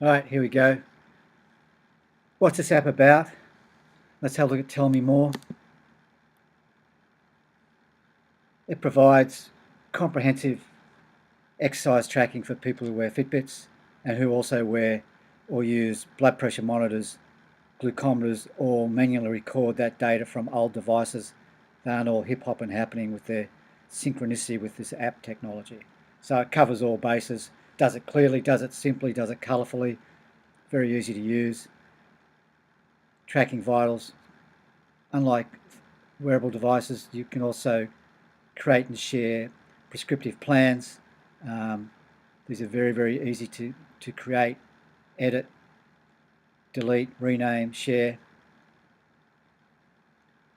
All right, here we go. What's this app about? Let's have a look at Tell Me More. It provides comprehensive exercise tracking for people who wear Fitbits and who also wear or use blood pressure monitors, glucometers, or manually record that data from old devices that aren't all hip hop and happening with their synchronicity with this app technology. So it covers all bases, does it clearly, does it simply, does it colourfully, very easy to use. Tracking vitals. Unlike wearable devices, you can also create and share prescriptive plans. These are very, very easy to create, edit, delete, rename, share.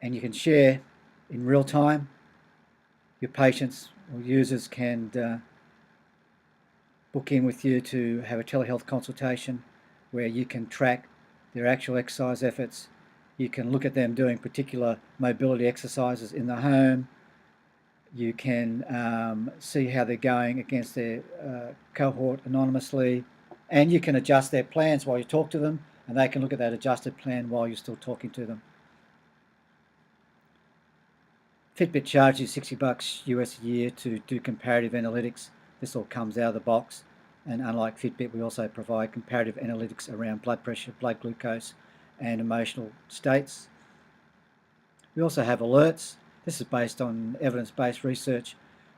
And you can share in real time. Your patients or users can book in with you to have a telehealth consultation where you can track their actual exercise efforts. You can look at them doing particular mobility exercises in the home. You can see how they're going against their cohort anonymously, and you can adjust their plans while you talk to them, and they can look at that adjusted plan while you're still talking to them. Fitbit charges $60 US a year to do comparative analytics. This all comes out of the box, and unlike Fitbit, we also provide comparative analytics around blood pressure, blood glucose, and emotional states. We also have alerts. This is based on evidence-based research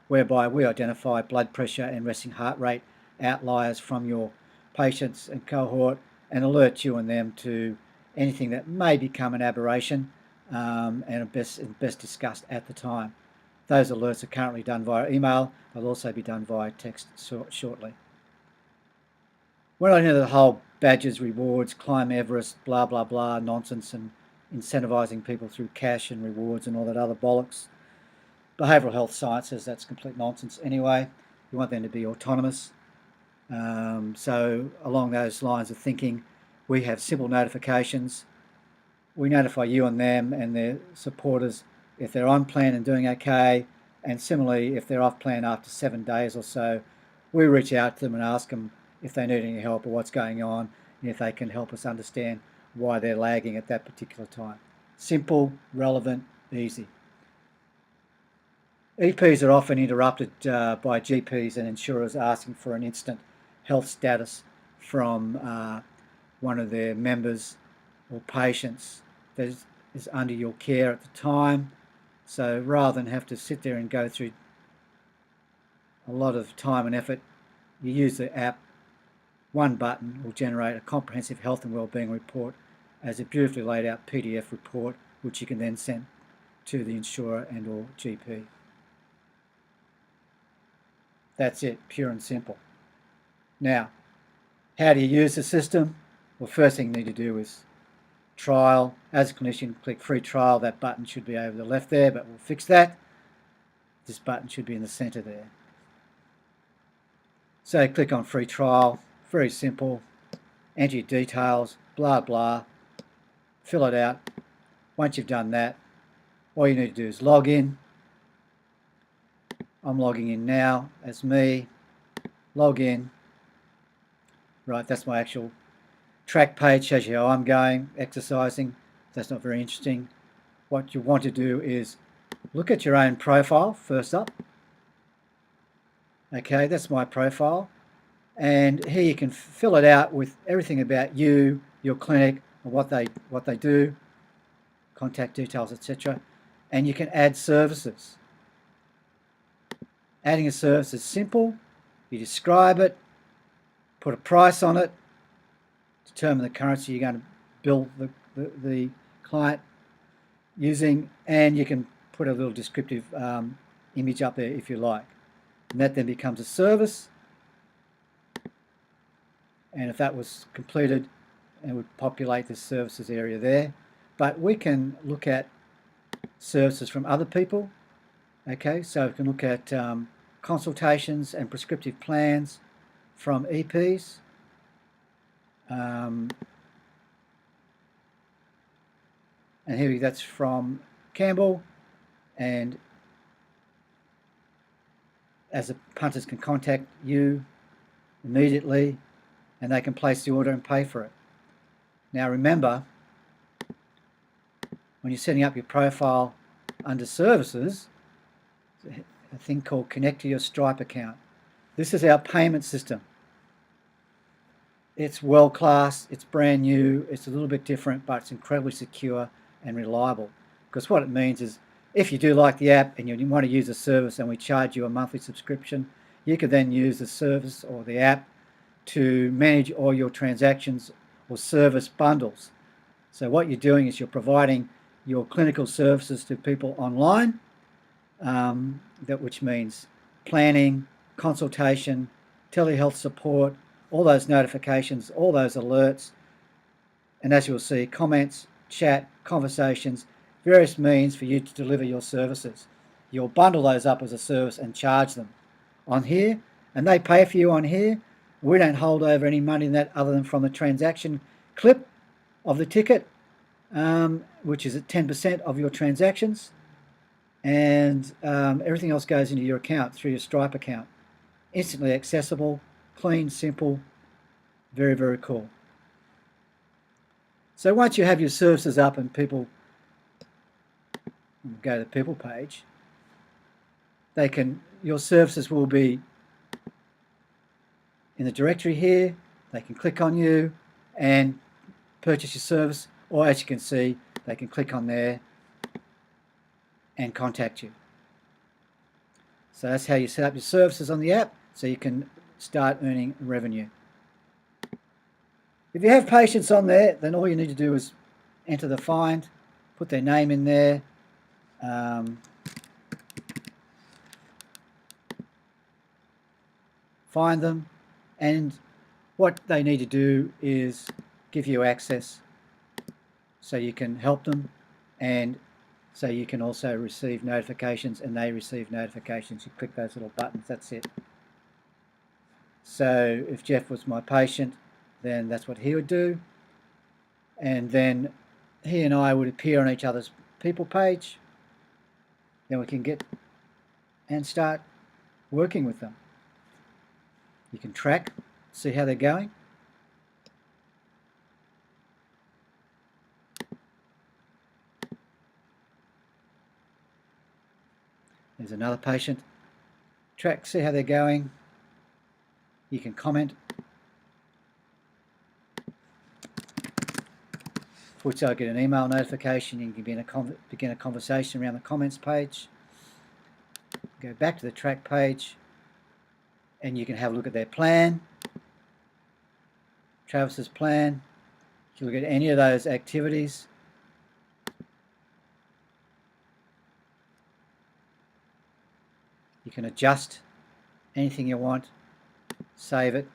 whereby we identify blood pressure and resting heart rate outliers from your patients and cohort and alert you and them to anything that may become an aberration and best discussed at the time. Those alerts are currently done via email. They'll also be done via text shortly. We're not into the whole badges, rewards, climb Everest, blah, blah, blah nonsense and incentivising people through cash and rewards and all that other bollocks. Behavioural health sciences, that's complete nonsense anyway. You want them to be autonomous. So along those lines of thinking, we have simple notifications. We notify you and them and their supporters if they're on plan and doing okay, and similarly, if they're off plan after 7 days or so, we reach out to them and ask them if they need any help or what's going on, and if they can help us understand why they're lagging at that particular time. Simple, relevant, easy. EPs are often interrupted by GPs and insurers asking for an instant health status from one of their members or patients that is under your care at the time. So rather than have to sit there and go through a lot of time and effort, you use the app. One button will generate a comprehensive health and wellbeing report as a beautifully laid out PDF report, which you can then send to the insurer and or GP. That's it, pure and simple. Now, how do you use the system? Well, first thing you need to do is trial. As a clinician, click free trial. That button should be over the left there, but we'll fix that. This button should be in the center there. So click on free trial, very simple. Enter your details, blah, blah. Fill it out. Once you've done that, all you need to do is log in. I'm logging in now as me. Log in. Right, that's my actual track page, shows you how I'm going, exercising. That's not very interesting. What you want to do is look at your own profile first up. Okay, that's my profile. And here you can fill it out with everything about you, your clinic, and what they do, contact details, etc. And you can add services. Adding a service is simple. You describe it, put a price on it, determine the currency you're going to bill the client using, and you can put a little descriptive image up there if you like. And that then becomes a service. And if that was completed, it would populate the services area there. But we can look at services from other people. Okay, so we can look at consultations and prescriptive plans from EPs. And here that's from Campbell, and as the punters can contact you immediately, and they can place the order and pay for it. Now remember, when you're setting up your profile under services, a thing called connect to your Stripe account. This is our payment system. It's world class, it's brand new, it's a little bit different, but it's incredibly secure and reliable. Because what it means is, if you do like the app and you want to use the service and we charge you a monthly subscription, you can then use the service or the app to manage all your transactions or service bundles. So what you're doing is you're providing your clinical services to people online, which means planning, consultation, telehealth support, all those notifications, all those alerts, and as you'll see, comments, chat, conversations, various means for you to deliver your services. You'll bundle those up as a service and charge them on here, and they pay for you on here. We don't hold over any money in that other than from the transaction clip of the ticket, which is at 10% of your transactions, and everything else goes into your account through your Stripe account. Instantly accessible, clean, simple, very, very cool. So once you have your services up and people go to the people page, your services will be in the directory here. They can click on you and purchase your service, or as you can see, they can click on there and contact you. So that's how you set up your services on the app, so you can start earning revenue. If you have patients on there, then all you need to do is enter the find, put their name in there, find them, and what they need to do is give you access so you can help them, and so you can also receive notifications and they receive notifications. You click those little buttons, that's it. So if Jeff was my patient, then that's what he would do, and then he and I would appear on each other's people page. Then we can get and start working with them. You can track, see how they're going. There's another patient. Track, see how they're going. You can comment. Which I'll get an email notification. You can begin a conversation around the comments page. Go back to the track page and you can have a look at their plan. Travis's plan. You can look at any of those activities. You can adjust anything you want, save it.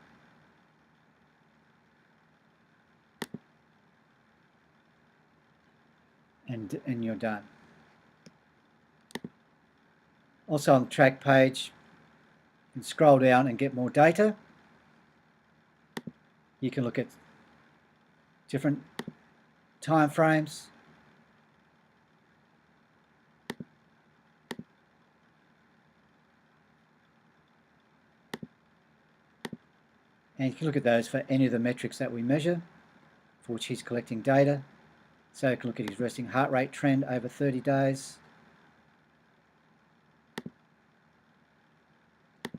And you're done. Also on the track page, you can scroll down and get more data. You can look at different time frames. And you can look at those for any of the metrics that we measure, for which he's collecting data. So you can look at his resting heart rate trend over 30 days.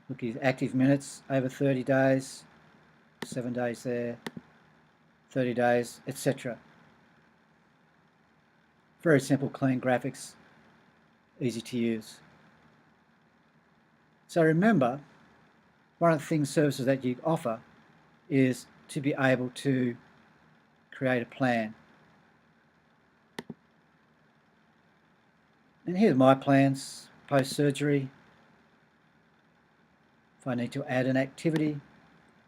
Look at his active minutes over 30 days, 7 days there, 30 days, etc. Very simple, clean graphics, easy to use. So remember, one of the things, services that you offer is to be able to create a plan. And here's my plans post-surgery. If I need to add an activity,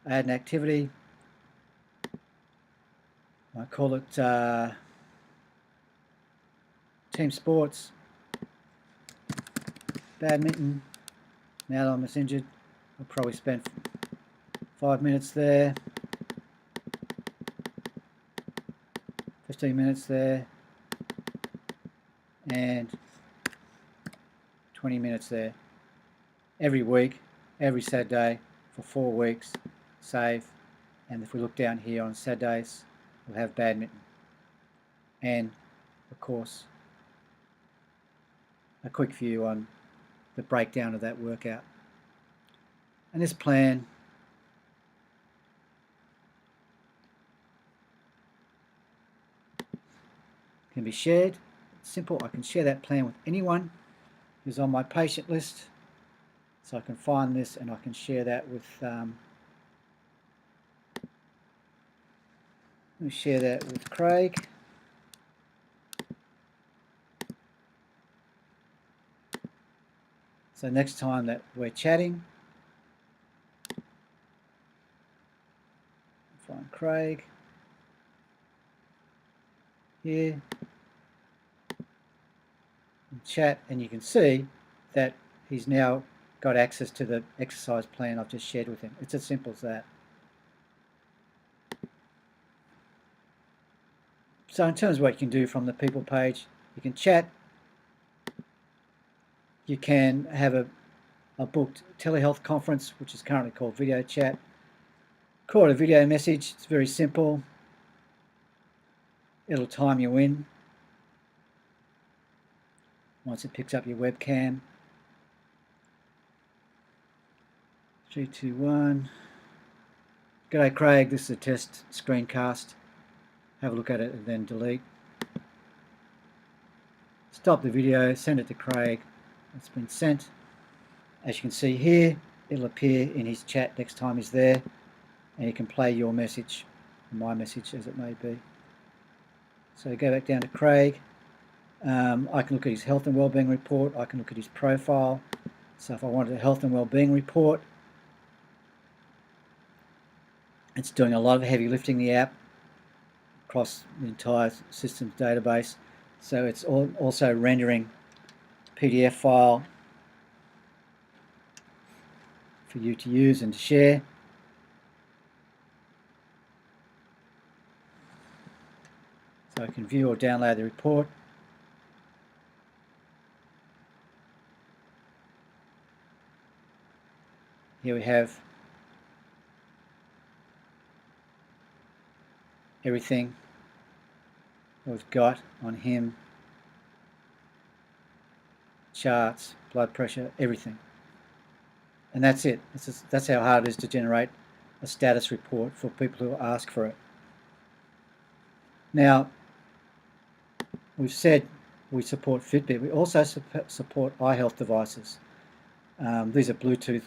I call it team sports, badminton. Now that I'm less injured, I'll probably spend 5 minutes there, 15 minutes there, and 20 minutes there. Every week, every Saturday for 4 weeks. Save, And if we look down here on Saturdays, we'll have badminton. And, of course, a quick view on the breakdown of that workout. And this plan can be shared. It's simple. I can share that plan with anyone who's on my patient list. So I can find this and I can share that with Craig. So next time that we're chatting, find Craig here, and chat, and you can see that he's now got access to the exercise plan I've just shared with him. It's as simple as that. So in terms of what you can do from the people page, you can chat, you can have a booked telehealth conference, which is currently called video chat, record a video message. It's very simple. It'll time you in once it picks up your webcam. 3, 2, 1. G'day Craig, this is a test screencast. Have a look at it and then delete. Stop the video, send it to Craig. It's been sent. As you can see here, it'll appear in his chat next time he's there, and you can play your message, my message as it may be. So go back down to Craig. I can look at his health and wellbeing report. I can look at his profile. So if I wanted a health and wellbeing report, it's doing a lot of heavy lifting, the app, across the entire systems database. So it's also rendering PDF file for you to use and to share. So I can view or download the report. Here we have everything we've got on him, charts, blood pressure, everything. And that's it. That's how hard it is to generate a status report for people who ask for it. Now, we've said we support Fitbit. We also support iHealth devices. These are Bluetooth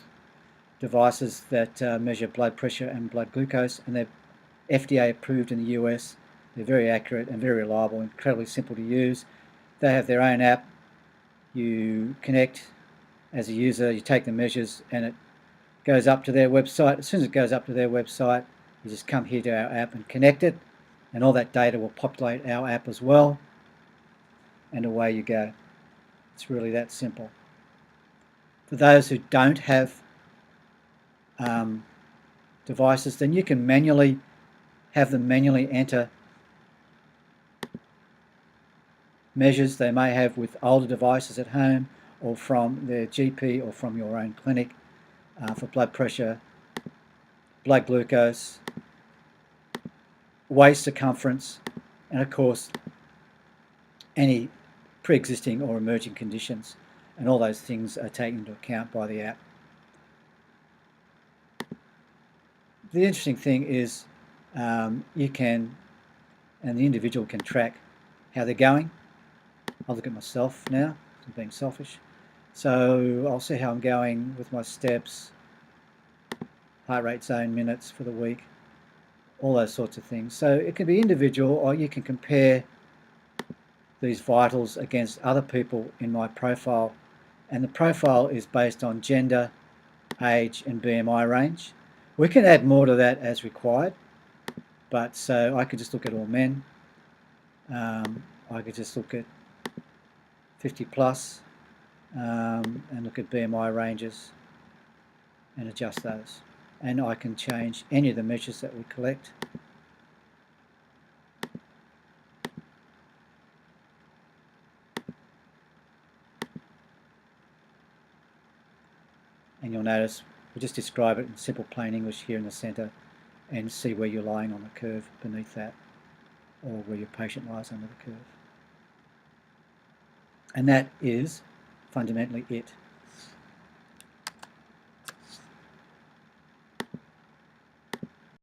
devices that measure blood pressure and blood glucose, and they're FDA approved in the US. They're very accurate and very reliable, incredibly simple to use. They have their own app. You connect as a user, you take the measures, and it goes up to their website. As soon as it goes up to their website, you just come here to our app and connect it, and all that data will populate our app as well, and away you go. It's really that simple. For those who don't have devices, then you can have them manually enter measures they may have with older devices at home or from their GP or from your own clinic for blood pressure, blood glucose, waist circumference, and of course any pre-existing or emerging conditions, and all those things are taken into account by the app. The interesting thing is you can, and the individual can track how they're going. I'll look at myself now, I'm being selfish. So I'll see how I'm going with my steps, heart rate zone minutes for the week, all those sorts of things. So it can be individual, or you can compare these vitals against other people in my profile. And the profile is based on gender, age, and BMI range. We can add more to that as required, but so I could just look at all men. I could just look at 50 plus and look at BMI ranges and adjust those. And I can change any of the measures that we collect. And you'll notice we just describe it in simple plain English here in the center. and see where you're lying on the curve beneath that, or where your patient lies under the curve. And that is fundamentally it.